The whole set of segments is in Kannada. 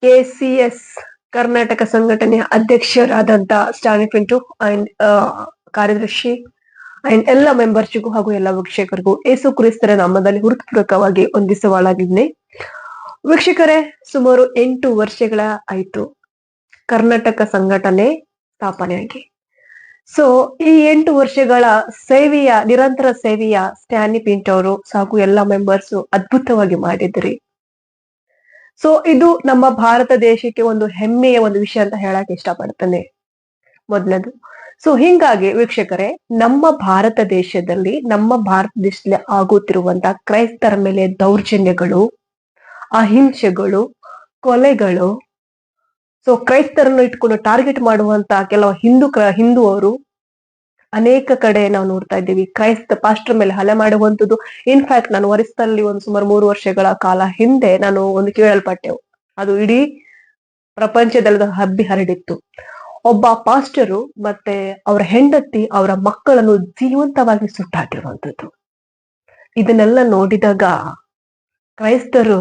ಕೆಸಿಎಸ್ ಕರ್ನಾಟಕ ಸಂಘಟನೆಯ ಅಧ್ಯಕ್ಷರಾದಂತ ಸ್ಟಾನಿ ಪಿಂಟು ಅಂಡ್ ಕಾರ್ಯದರ್ಶಿ ಅಂಡ್ ಎಲ್ಲ ಮೆಂಬರ್ಸ್ಗೂ ಹಾಗೂ ಎಲ್ಲ ವೀಕ್ಷಕರಿಗೂ ಏಸು ಕ್ರಿಸ್ತರ ನಾಮದಲ್ಲಿ ಹೃತ್ಪೂರ್ವಕವಾಗಿ ವಂದಿಸುವಳಾಗಿದ್ದೇನೆ. ವೀಕ್ಷಕರೇ, ಸುಮಾರು 8 ವರ್ಷಗಳ ಆಯ್ತು ಕರ್ನಾಟಕ ಸಂಘಟನೆ ಸ್ಥಾಪನೆಯಾಗಿ. ಸೊ ಈ 8 ವರ್ಷಗಳ ಸೇವೆಯ ನಿರಂತರ ಸೇವೆಯ ಸ್ಟ್ಯಾನಿ ಪಿಂಟು ಅವರು ಹಾಗೂ ಎಲ್ಲ ಮೆಂಬರ್ಸ್ ಅದ್ಭುತವಾಗಿ ಮಾಡಿದ್ರಿ. ಸೊ ಇದು ನಮ್ಮ ಭಾರತ ದೇಶಕ್ಕೆ ಒಂದು ಹೆಮ್ಮೆಯ ಒಂದು ವಿಷಯ ಅಂತ ಹೇಳಕ್ ಇಷ್ಟಪಡ್ತೇನೆ ಮೊದಲದು. ಸೊ ಹಿಂಗಾಗಿ ವೀಕ್ಷಕರೇ, ನಮ್ಮ ಭಾರತ ದೇಶದಲ್ಲಿ ಆಗುತ್ತಿರುವಂತಹ ಕ್ರೈಸ್ತರ ಮೇಲೆ ದೌರ್ಜನ್ಯಗಳು, ಅಹಿಂಸೆಗಳು, ಕೊಲೆಗಳು, ಸೊ ಕ್ರೈಸ್ತರನ್ನು ಇಟ್ಕೊಂಡು ಟಾರ್ಗೆಟ್ ಮಾಡುವಂತ ಕೆಲವು ಹಿಂದೂ ಅವರು ಅನೇಕ ಕಡೆ ನಾವು ನೋಡ್ತಾ ಇದ್ದೀವಿ. ಕ್ರೈಸ್ತ ಪಾಸ್ಟರ್ ಮೇಲೆ ಹಲ್ಲೆ ಮಾಡುವಂಥದ್ದು. ಇನ್ಫ್ಯಾಕ್ಟ್ ನಾನು ಒರಿಸ್ಸಲ್ಲಿ ಒಂದು ಸುಮಾರು 3 ವರ್ಷಗಳ ಕಾಲ ಹಿಂದೆ ನಾನು ಒಂದು ಕೇಳಲ್ಪಟ್ಟೆವು, ಅದು ಇಡೀ ಪ್ರಪಂಚದಲ್ಲಿ ಹಬ್ಬಿ ಹರಡಿತ್ತು. ಒಬ್ಬ ಪಾಸ್ಟರು ಮತ್ತೆ ಅವರ ಹೆಂಡತಿ ಅವರ ಮಕ್ಕಳನ್ನು ಜೀವಂತವಾಗಿ ಸುಟ್ಟಾಕಿರುವಂಥದ್ದು. ಇದನ್ನೆಲ್ಲ ನೋಡಿದಾಗ ಕ್ರೈಸ್ತರು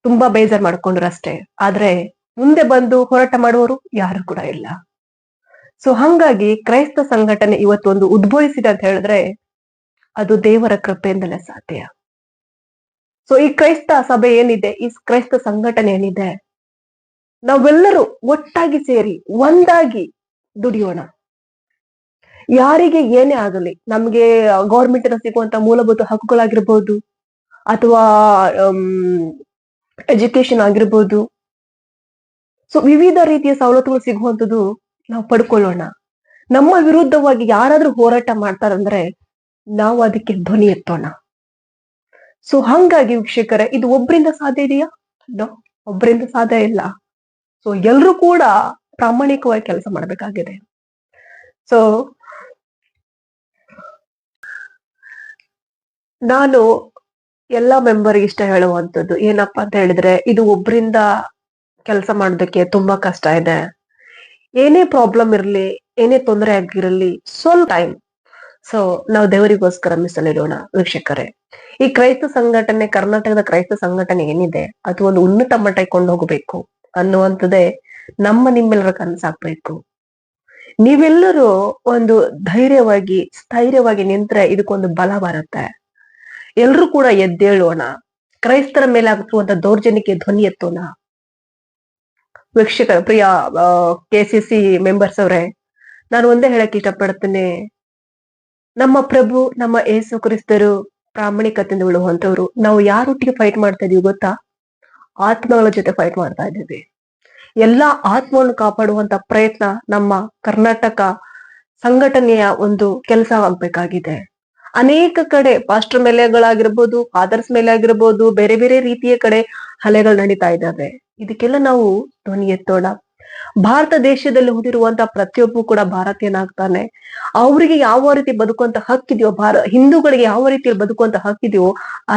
ತುಂಬಾ ಬೇಜಾರ್ ಮಾಡ್ಕೊಂಡ್ರು ಅಷ್ಟೇ, ಆದ್ರೆ ಮುಂದೆ ಬಂದು ಹೋರಾಟ ಮಾಡುವವರು ಯಾರು ಕೂಡ ಇಲ್ಲ. ಸೊ ಹಂಗಾಗಿ ಕ್ರೈಸ್ತ ಸಂಘಟನೆ ಇವತ್ತೊಂದು ಉದ್ಭವಿಸಿದೆ ಅಂತ ಹೇಳಿದ್ರೆ ಅದು ದೇವರ ಕೃಪೆಯಿಂದಲೇ ಸಾಧ್ಯ. ಸೊ ಈ ಕ್ರೈಸ್ತ ಸಭೆ ಏನಿದೆ, ಈ ಕ್ರೈಸ್ತ ಸಂಘಟನೆ ಏನಿದೆ, ನಾವೆಲ್ಲರೂ ಒಟ್ಟಾಗಿ ಸೇರಿ ಒಂದಾಗಿ ದುಡಿಯೋಣ. ಯಾರಿಗೆ ಏನೇ ಆಗಲಿ, ನಮ್ಗೆ ಗೌರ್ಮೆಂಟ್ ಸಿಗುವಂತ ಮೂಲಭೂತ ಹಕ್ಕುಗಳಾಗಿರ್ಬೋದು ಅಥವಾ ಎಜುಕೇಶನ್ ಆಗಿರ್ಬೋದು, ಸೊ ವಿವಿಧ ರೀತಿಯ ಸವಲತ್ತುಗಳು ಸಿಗುವಂಥದ್ದು ನಾವು ಪಡ್ಕೊಳ್ಳೋಣ. ನಮ್ಮ ವಿರುದ್ಧವಾಗಿ ಯಾರಾದ್ರೂ ಹೋರಾಟ ಮಾಡ್ತಾರಂದ್ರೆ ನಾವು ಅದಕ್ಕೆ ಧ್ವನಿ ಎತ್ತೋಣ. ಸೊ ಹಂಗಾಗಿ ವೀಕ್ಷಕರೇ, ಇದು ಒಬ್ಬರಿಂದ ಸಾಧ್ಯ ಇದೆಯಾ? ಒಬ್ಬರಿಂದ ಸಾಧ್ಯ ಇಲ್ಲ. ಸೊ ಎಲ್ರೂ ಕೂಡ ಪ್ರಾಮಾಣಿಕವಾಗಿ ಕೆಲಸ ಮಾಡ್ಬೇಕಾಗಿದೆ. ಸೊ ನಾನು ಎಲ್ಲ ಮೆಂಬರ್ಗೆ ಇಷ್ಟ ಹೇಳುವಂಥದ್ದು ಏನಪ್ಪಾ ಅಂತ ಹೇಳಿದ್ರೆ, ಇದು ಒಬ್ಬರಿಂದ ಕೆಲಸ ಮಾಡೋದಕ್ಕೆ ತುಂಬಾ ಕಷ್ಟ ಇದೆ. ಏನೇ ಪ್ರಾಬ್ಲಮ್ ಇರಲಿ, ಏನೇ ತೊಂದರೆ ಆಗಿರಲಿ, ಸ್ವಲ್ಪ ಟೈಮ್ ಸೊ ನಾವು ದೇವರಿಗೋಸ್ಕರ ಮೀಸಲಿಡೋಣ. ವೀಕ್ಷಕರೇ, ಈ ಕ್ರೈಸ್ತ ಸಂಘಟನೆ, ಕರ್ನಾಟಕದ ಕ್ರೈಸ್ತ ಸಂಘಟನೆ ಏನಿದೆ, ಅದು ಒಂದು ಉನ್ನತ ಮಟ್ಟಕ್ಕೆ ಕೊಂಡು ಹೋಗ್ಬೇಕು ಅನ್ನುವಂಥದ್ದೇ ನಿಮ್ಮೆಲ್ಲರ ಕನಸಾಗ್ಬೇಕು. ನೀವೆಲ್ಲರೂ ಒಂದು ಧೈರ್ಯವಾಗಿ ಸ್ಥೈರ್ಯವಾಗಿ ನಿಂತ್ರೆ ಇದಕ್ಕೊಂದು ಬಲ ಬರುತ್ತೆ. ಎಲ್ರೂ ಕೂಡ ಎದ್ದೇಳೋಣ, ಕ್ರೈಸ್ತರ ಮೇಲೆ ಆಗುತ್ತಿರುವಂತ ದೌರ್ಜನ್ಯಕ್ಕೆ ಧ್ವನಿ ಎತ್ತೋಣ. ವೀಕ್ಷಕರ, ಪ್ರಿಯ ಕೆಸಿಸಿ ಮೆಂಬರ್ಸ್ ಅವರೇ, ನಾನು ಒಂದೇ ಹೇಳಕ್ ಇಷ್ಟಪಡ್ತೇನೆ, ನಮ್ಮ ಪ್ರಭು ನಮ್ಮ ಏಸು ಕ್ರಿಸ್ತರು ಪ್ರಾಮಾಣಿಕತೆಯಿಂದ ಉಳುವಂತವ್ರು. ನಾವು ಯಾರೊಟ್ಟಿಗೆ ಫೈಟ್ ಮಾಡ್ತಾ ಇದೀವಿ ಗೊತ್ತಾ? ಆತ್ಮಗಳ ಜೊತೆ ಫೈಟ್ ಮಾಡ್ತಾ ಇದ್ದೀವಿ. ಎಲ್ಲಾ ಆತ್ಮವನ್ನು ಕಾಪಾಡುವಂತ ಪ್ರಯತ್ನ ನಮ್ಮ ಕರ್ನಾಟಕ ಸಂಘಟನೆಯ ಒಂದು ಕೆಲಸ ಆಗ್ಬೇಕಾಗಿದೆ. ಅನೇಕ ಕಡೆ ಪಾಸ್ಟರ್ ಮೇಲೆಗಳಾಗಿರ್ಬೋದು, ಫಾದರ್ಸ್ ಮೇಲೆ ಆಗಿರ್ಬೋದು, ಬೇರೆ ಬೇರೆ ರೀತಿಯ ಕಡೆ ಹಲ್ಲೆಗಳು ನಡೀತಾ ಇದ್ದಾವೆ. ಇದಕ್ಕೆಲ್ಲ ನಾವು ಧ್ವನಿ ಎತ್ತೋಣ. ಭಾರತ ದೇಶದಲ್ಲಿ ಹುಟ್ಟಿರುವಂತಹ ಪ್ರತಿಯೊಬ್ಬರು ಕೂಡ ಭಾರತೀಯನಾಗ್ತಾನೆ. ಅವರಿಗೆ ಯಾವ ರೀತಿ ಬದುಕುವಂತ ಹಕ್ಕಿದೆಯೋ, ಹಿಂದೂಗಳಿಗೆ ಯಾವ ರೀತಿಯಲ್ಲಿ ಬದುಕುವಂತ ಹಕ್ಕಿದೆಯೋ,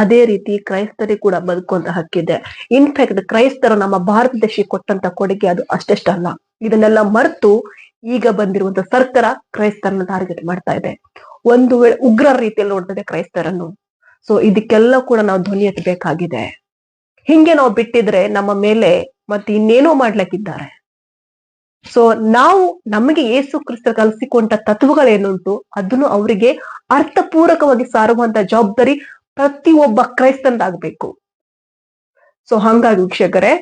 ಅದೇ ರೀತಿ ಕ್ರೈಸ್ತರಿಗೆ ಕೂಡ ಬದುಕುವಂತ ಹಕ್ಕಿದೆ. ಇನ್ಫ್ಯಾಕ್ಟ್ ಕ್ರೈಸ್ತರು ನಮ್ಮ ಭಾರತ ದೇಶಕ್ಕೆ ಕೊಟ್ಟಂತ ಕೊಡುಗೆ ಅದು ಅಷ್ಟೆಷ್ಟಲ್ಲ. ಇದನ್ನೆಲ್ಲ ಮರೆತು ಈಗ ಬಂದಿರುವಂತ ಸರ್ಕಾರ ಕ್ರೈಸ್ತರನ್ನ ಟಾರ್ಗೆಟ್ ಮಾಡ್ತಾ ಇದೆ. ಒಂದು ವೇಳೆ ಉಗ್ರ ರೀತಿಯಲ್ಲಿ ನೋಡ್ತದೆ ಕ್ರೈಸ್ತರನ್ನು. ಸೊ ಇದಕ್ಕೆಲ್ಲ ಕೂಡ ನಾವು ಧ್ವನಿ ಎತ್ತಬೇಕಾಗಿದೆ. ಹಿಂಗೆ ನಾವು ಬಿಟ್ಟಿದ್ರೆ ನಮ್ಮ ಮೇಲೆ ಮತ್ತೆ ಇನ್ನೇನೋ ಮಾಡ್ಲಿಕ್ಕಿದ್ದಾರೆ. ಸೊ ನಾವು ನಮಗೆ ಯೇಸು ಕ್ರಿಸ್ತ ಕಲಿಸಿಕೊಂಡ ತತ್ವಗಳೇನುಂಟು ಅದನ್ನು ಅವರಿಗೆ ಅರ್ಥಪೂರ್ವಕವಾಗಿ ಸಾರುವಂತ ಜವಾಬ್ದಾರಿ ಪ್ರತಿಯೊಬ್ಬ ಕ್ರೈಸ್ತಂದಾಗ್ಬೇಕು. ಸೊ ಹಂಗಾಗಿ ವೀಕ್ಷಕರೇ,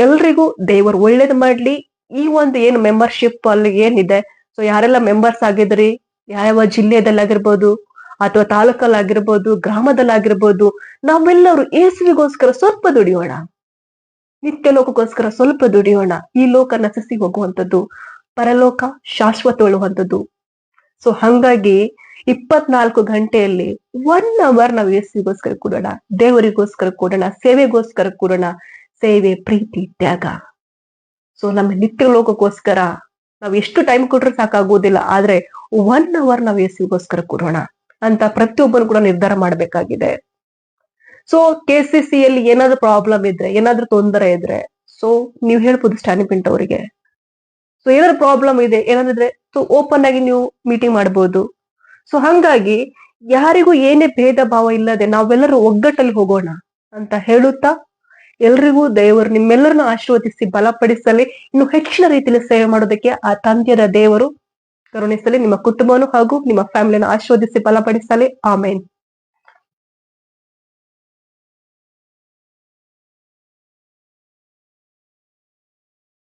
ಎಲ್ರಿಗೂ ದೇವರು ಒಳ್ಳೇದು ಮಾಡ್ಲಿ. ಈ ಒಂದು ಏನು ಮೆಂಬರ್ಶಿಪ್ ಅಲ್ಲಿ ಏನಿದೆ, ಸೊ ಯಾರೆಲ್ಲ ಮೆಂಬರ್ಸ್ ಆಗಿದ್ರಿ, ಯಾವ ಜಿಲ್ಲೆಯಲ್ಲಾಗಿರ್ಬೋದು ಅಥವಾ ತಾಲೂಕಲ್ಲಾಗಿರ್ಬೋದು, ಗ್ರಾಮದಲ್ಲಾಗಿರ್ಬೋದು, ನಾವೆಲ್ಲರೂ ಯೇಸುವಿಗೋಸ್ಕರ ಸ್ವಲ್ಪ ದುಡಿಯೋಣ. ನಿತ್ಯ ಲೋಕಕ್ಕೋಸ್ಕರ ಸ್ವಲ್ಪ ದುಡಿಯೋಣ. ಈ ಲೋಕ ನಶಿಸಿ ಹೋಗುವಂಥದ್ದು, ಪರಲೋಕ ಶಾಶ್ವತ ಉಳುವಂಥದ್ದು. ಸೊ ಹಂಗಾಗಿ 24 ಗಂಟೆಯಲ್ಲಿ 1 ಅವರ್ ನಾವು ಯೇಸುವಿಗೋಸ್ಕರ ಕೊಡೋಣ, ದೇವರಿಗೋಸ್ಕರ ಕೊಡೋಣ, ಸೇವೆಗೋಸ್ಕರ ಕೊಡೋಣ. ಸೇವೆ, ಪ್ರೀತಿ, ತ್ಯಾಗ. ಸೊ ನಮ್ಮ ನಿತ್ಯ ಲೋಕಕ್ಕೋಸ್ಕರ ನಾವು ಎಷ್ಟು ಟೈಮ್ ಕೊಟ್ರೂ ಸಾಕಾಗುವುದಿಲ್ಲ, ಆದ್ರೆ 1 ಅವರ್ ನಾವು ಯೇಸುವಿಗೋಸ್ಕರ ಕೊಡೋಣ ಅಂತ ಪ್ರತಿಯೊಬ್ಬರು ಕೂಡ ನಿರ್ಧಾರ ಮಾಡ್ಬೇಕಾಗಿದೆ. ಸೊ ಕೆಸಿಸಿಯಲ್ಲಿ ಏನಾದ್ರೂ ಪ್ರಾಬ್ಲಮ್ ಇದ್ರೆ, ಏನಾದ್ರೂ ತೊಂದರೆ ಇದ್ರೆ, ಸೊ ನೀವು ಹೇಳ್ಬೋದು ಸ್ಟ್ಯಾನಿ ಪಿಂಟು ಅವರಿಗೆ. ಸೊ ಏನಾದ್ರು ಪ್ರಾಬ್ಲಮ್ ಇದೆ ಏನಾದ್ರೆ ಸೊ ಓಪನ್ ಆಗಿ ನೀವು ಮೀಟಿಂಗ್ ಮಾಡ್ಬೋದು. ಸೊ ಹಂಗಾಗಿ ಯಾರಿಗೂ ಏನೇ ಭೇದ ಭಾವ ಇಲ್ಲದೆ ನಾವೆಲ್ಲರೂ ಒಗ್ಗಟ್ಟಲ್ಲಿ ಹೋಗೋಣ ಅಂತ ಹೇಳುತ್ತಾ ಎಲ್ರಿಗೂ ದೇವರು ನಿಮ್ಮೆಲ್ಲರನ್ನು ಆಶೀರ್ವದಿಸಿ ಬಲಪಡಿಸಲಿ. ಇನ್ನು ಹೆಚ್ಚಿನ ರೀತಿಯಲ್ಲಿ ಸೇವೆ ಮಾಡೋದಕ್ಕೆ ಆ ತಂದೆಯ ದೇವರು ಕರುಣಿಸಲಿ. ನಿಮ್ಮ ಕುಟುಂಬವನ್ನು ಹಾಗೂ ನಿಮ್ಮ ಫ್ಯಾಮಿಲಿಯನ್ನು ಆಶೀರ್ವದಿಸಿ ಬಲಪಡಿಸಲಿ. ಆಮೇನ್.